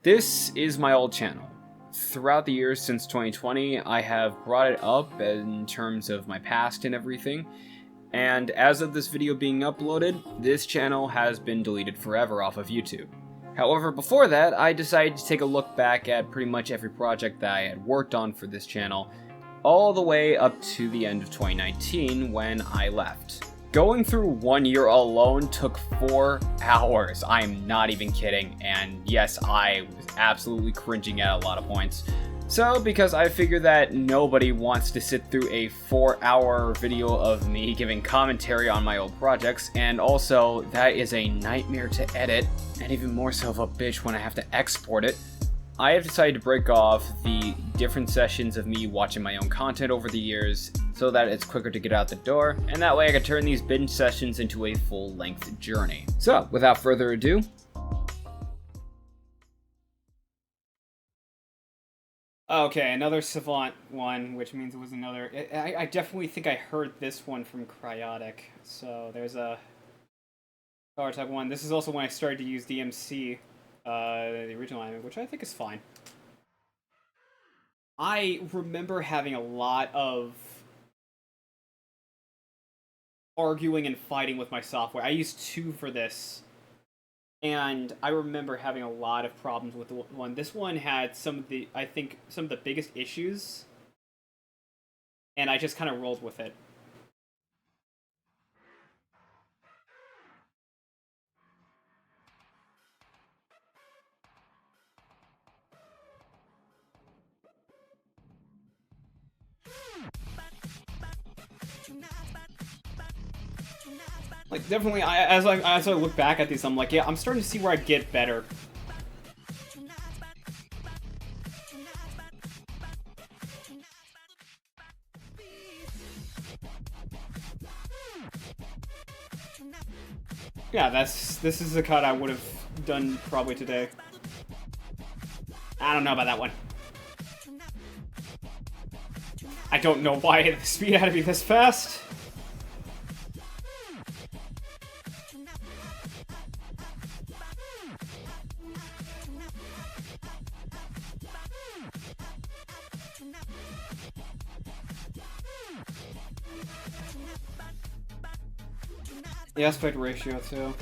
This is my old channel. Throughout the years since 2020, I have brought it up in terms of my past and everything, and as of this video being uploaded, this channel has been deleted forever off of YouTube. However, before that, I decided to take a look back at pretty much every project that I had worked on for this channel, all the way up to the end of 2019 when I left. Going through 1 year alone took 4 hours, I'm not even kidding, and yes, I was absolutely cringing at a lot of points. So, because I figured that nobody wants to sit through a 4-hour video of me giving commentary on my old projects, and also, that is a nightmare to edit, and even more so of a bitch when I have to export it, I have decided to break off the different sessions of me watching my own content over the years so that it's quicker to get out the door, and that way I can turn these binge sessions into a full-length journey. So, without further ado, okay, another Savant one, which means it was another... I definitely think I heard this one from Cryotic. So there's a Power Tug one. This is also when I started to use DMC, the original anime, which I think is fine. I remember having a lot of arguing and fighting with my software. I used 2 for this. And I remember having a lot of problems with the one. This one had some of the, I think, some of the biggest issues. And I just kind of rolled with it. Like, definitely, as I look back at these, I'm like, yeah, I'm starting to see where I get better. Yeah, this is the cut I would have done probably today. I don't know about that one. I don't know why the speed had to be this fast. The aspect ratio, too.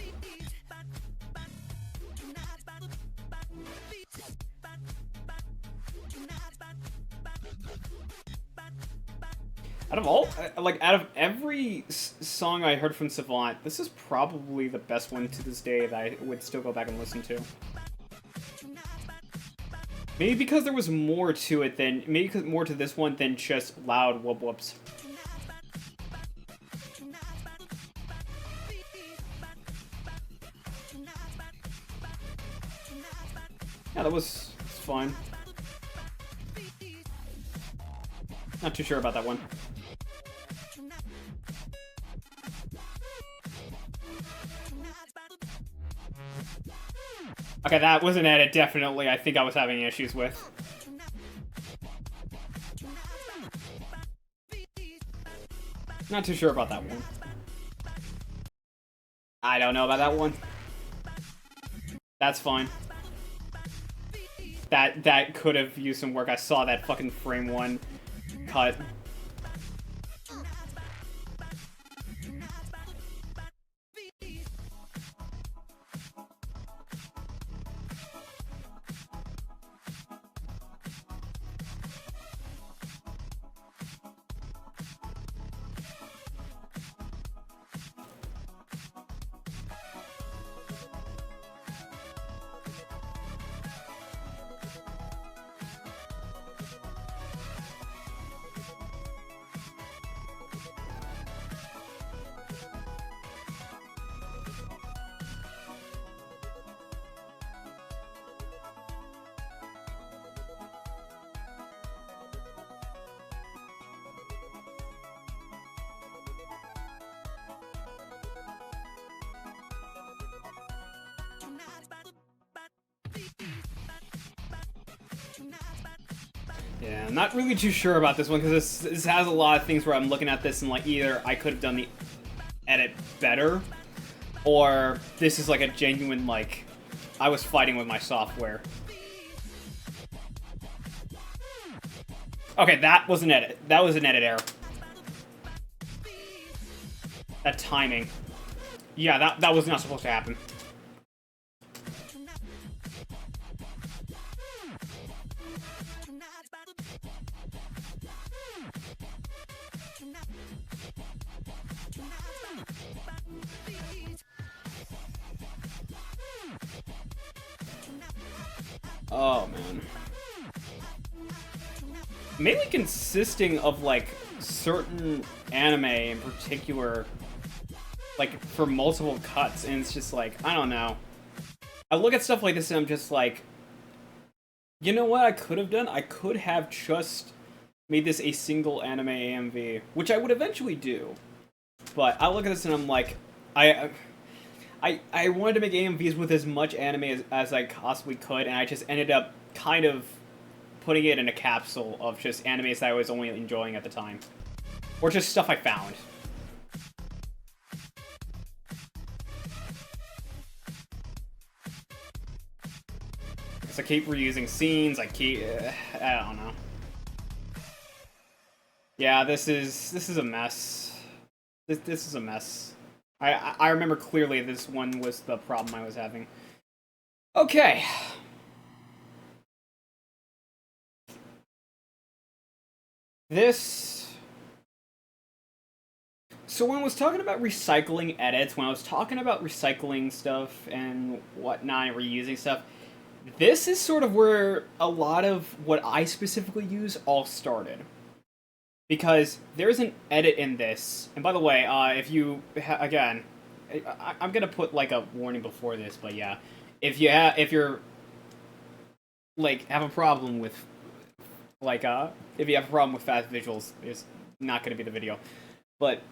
Out of every song I heard from Savant, this is probably the best one to this day that I would still go back and listen to. Maybe because there was more to it than, maybe more to this one than just loud whoop whoops. Yeah, that was fine. Not too sure about that one. Okay, that was an edit, definitely. I think I was having issues with. Not too sure about that one. I don't know about that one. That's fine. That could have used some work. I saw that fucking frame 1 cut. Yeah, I'm not really too sure about this one, because this has a lot of things where I'm looking at this and, like, either I could have done the edit better, or this is, like, a genuine, like, I was fighting with my software. Okay, that was an edit. That was an edit error. That timing. Yeah, that was not supposed to happen. Oh, man. Mainly consisting of, like, certain anime in particular, like, for multiple cuts, and it's just like, I don't know. I look at stuff like this and I'm just like, you know what I could have done? I could have just made this a single anime AMV, which I would eventually do. But I look at this and I'm like, I wanted to make AMVs with as much anime as I possibly could, and I just ended up kind of putting it in a capsule of just animes that I was only enjoying at the time. Or just stuff I found. Because I keep reusing scenes, I don't know. Yeah, this is a mess. This is a mess. I remember clearly this one was the problem I was having. Okay. So when I was talking about recycling edits, when I was talking about recycling stuff and whatnot, and reusing stuff, this is sort of where a lot of what I specifically use all started. Because there's an edit in this, and by the way, if you, again, I'm gonna put like a warning before this, but yeah, if you're, like, have a problem with, like, if you have a problem with fast visuals, it's not gonna be the video. But,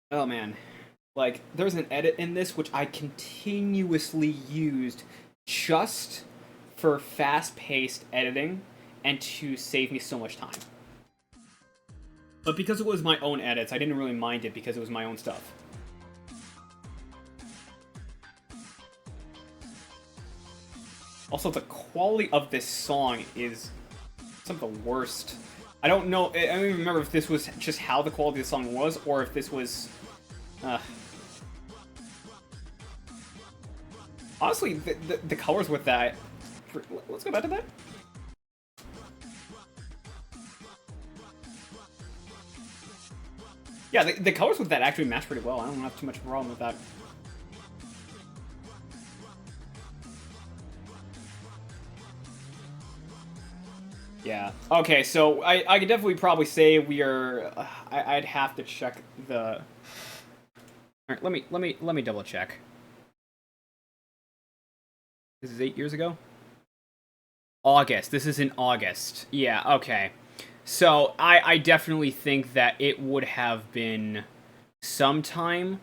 oh man, like, there's an edit in this which I continuously used just for fast-paced editing and to save me so much time. But because it was my own edits, I didn't really mind it because it was my own stuff. Also, the quality of this song is some of the worst. I don't know, I don't even remember if this was just how the quality of the song was, or if this was... Honestly, the colors with that... Let's go back to that. Yeah, the colors with that actually match pretty well. I don't have too much problem with that. Yeah. Okay, so I could definitely probably say we are... I'd have to check the... Alright, let me double check. This is 8 years ago? August. This is in August. Yeah, okay. So, I definitely think that it would have been sometime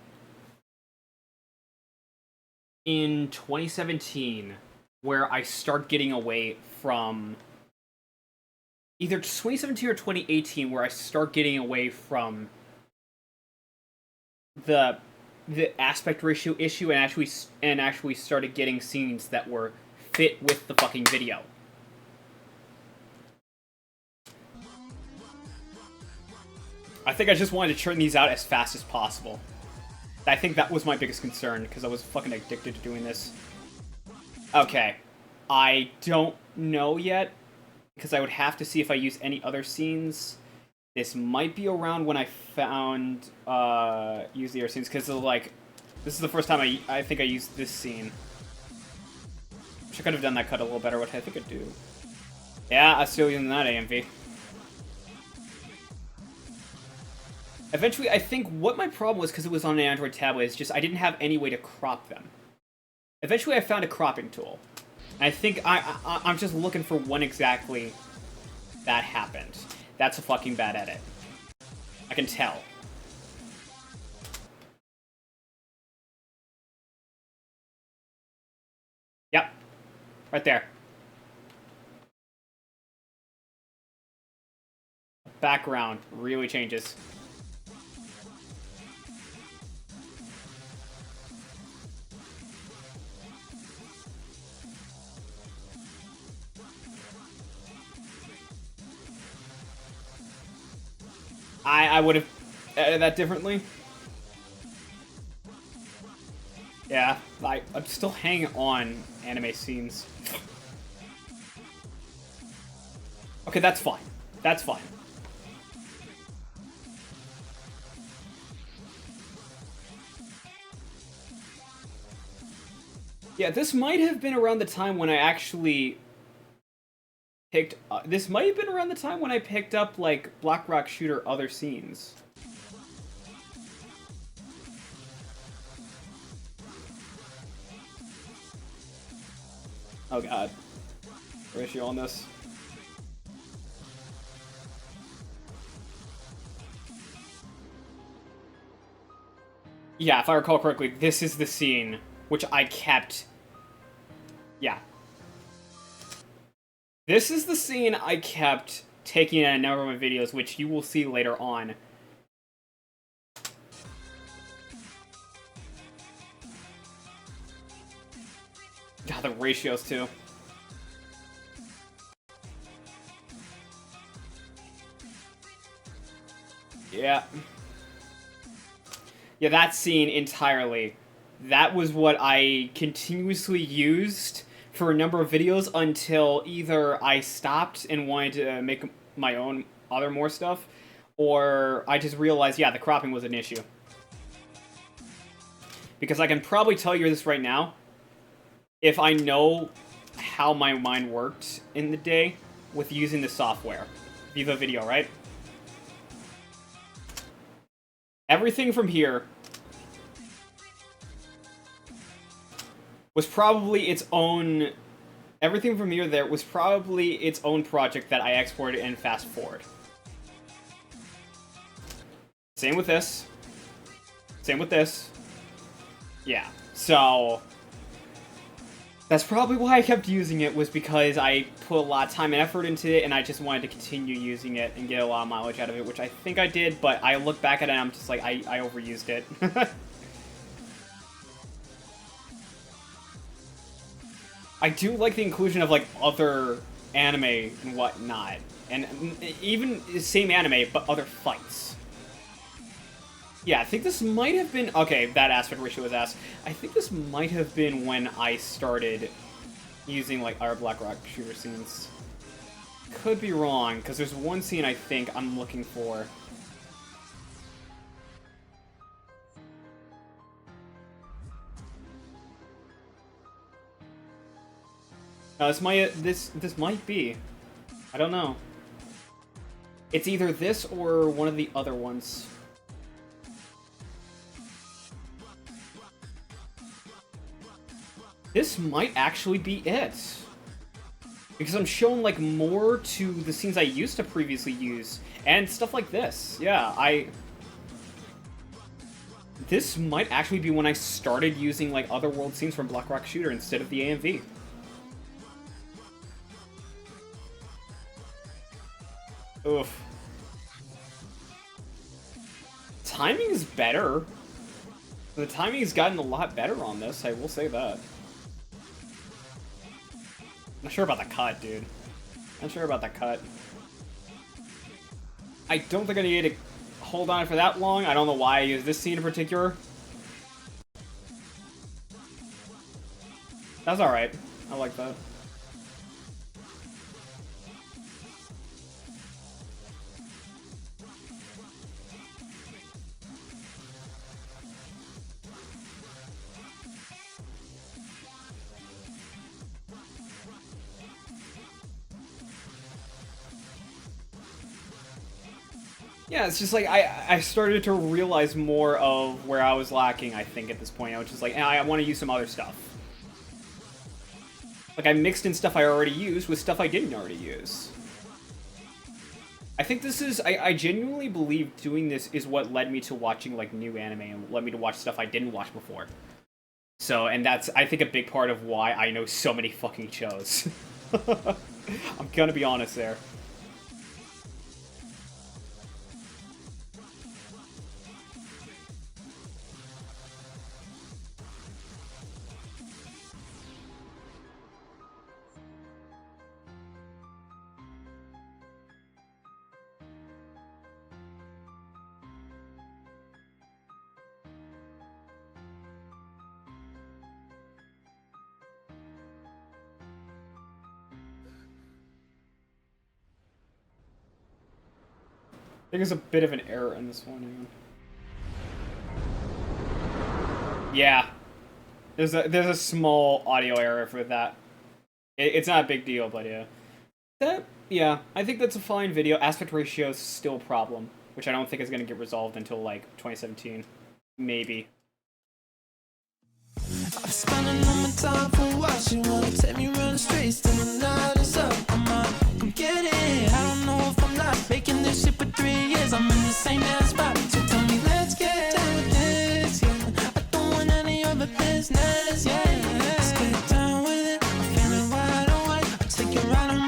in 2017 where I start getting away from... Either 2017 or 2018 where I start getting away from the aspect ratio issue and actually started getting scenes that were fit with the fucking video. I think I just wanted to churn these out as fast as possible. I think that was my biggest concern, because I was fucking addicted to doing this. Okay. I don't know yet, because I would have to see if I use any other scenes. This might be around when I found, use the other scenes, because, like, this is the first time I think I used this scene. Wish I could have done that cut a little better, which I think I do. Yeah, I'm still using that AMV. Eventually, I think what my problem was, because it was on an Android tablet, is just I didn't have any way to crop them. Eventually, I found a cropping tool. And I think I'm just looking for when exactly that happened. That's a fucking bad edit. I can tell. Yep. Right there. Background really changes. I would have edited that differently. Yeah, I'm still hanging on anime scenes. Okay, that's fine. That's fine. Yeah, this might have been around the time when I actually picked... this might have been around the time when I picked up, like, Black Rock Shooter other scenes. Oh god. Ratio on this. Yeah, if I recall correctly, this is the scene which I kept... Yeah. This is the scene I kept taking in a number of my videos, which you will see later on. God, the ratios, too. Yeah. Yeah, that scene entirely. That was what I continuously used for a number of videos until either I stopped and wanted to make my own other more stuff, or I just realized, yeah, the cropping was an issue. Because I can probably tell you this right now, if I know how my mind worked in the day with using the software. Viva Video, right? Everything from here was probably its own... Everything from here there was probably its own project that I exported and fast forward. Same with this. Same with this. Yeah, so... That's probably why I kept using it, was because I put a lot of time and effort into it, and I just wanted to continue using it and get a lot of mileage out of it, which I think I did, but I look back at it and I'm just like, I overused it. I do like the inclusion of, like, other anime and whatnot. And even the same anime, but other fights. Yeah, I think this might have been... Okay, that aspect ratio was asked. I think this might have been when I started using, like, our Black Rock Shooter scenes. Could be wrong, because there's one scene I think I'm looking for. This might be. I don't know. It's either this or one of the other ones. This might actually be it. Because I'm showing, like, more to the scenes I used to previously use. And stuff like this. Yeah, This might actually be when I started using, like, other world scenes from Black Rock Shooter instead of the AMV. Oof. Timing is better. The timing has gotten a lot better on this, I will say that. Not sure about the cut, dude. Not sure about the cut. I don't think I need to hold on for that long. I don't know why I use this scene in particular. That's alright. I like that. Yeah, it's just like, I started to realize more of where I was lacking, I think, at this point. I was just like, I want to use some other stuff. Like, I mixed in stuff I already used with stuff I didn't already use. I think this is... I genuinely believe doing this is what led me to watching, like, new anime and led me to watch stuff I didn't watch before. So, and that's, I think, a big part of why I know so many fucking shows. I'm gonna be honest there. think there's a bit of an error in this one. Yeah. There's a small audio error for that. It's not a big deal, but yeah. Yeah, I think that's a fine video. Aspect ratio is still a problem, which I don't think is going to get resolved until, like, 2017. Maybe. I'm spending all my time for watching. Wanna take me round the streets till the night is up. Come get it. I don't know if I'm not making this shit for 3 years. I'm in the same damn spot. So tell me, let's get down with this. Yeah, I don't want any other business. Yeah, let's get down with it. I'm feeling wide awake. I'll take you right on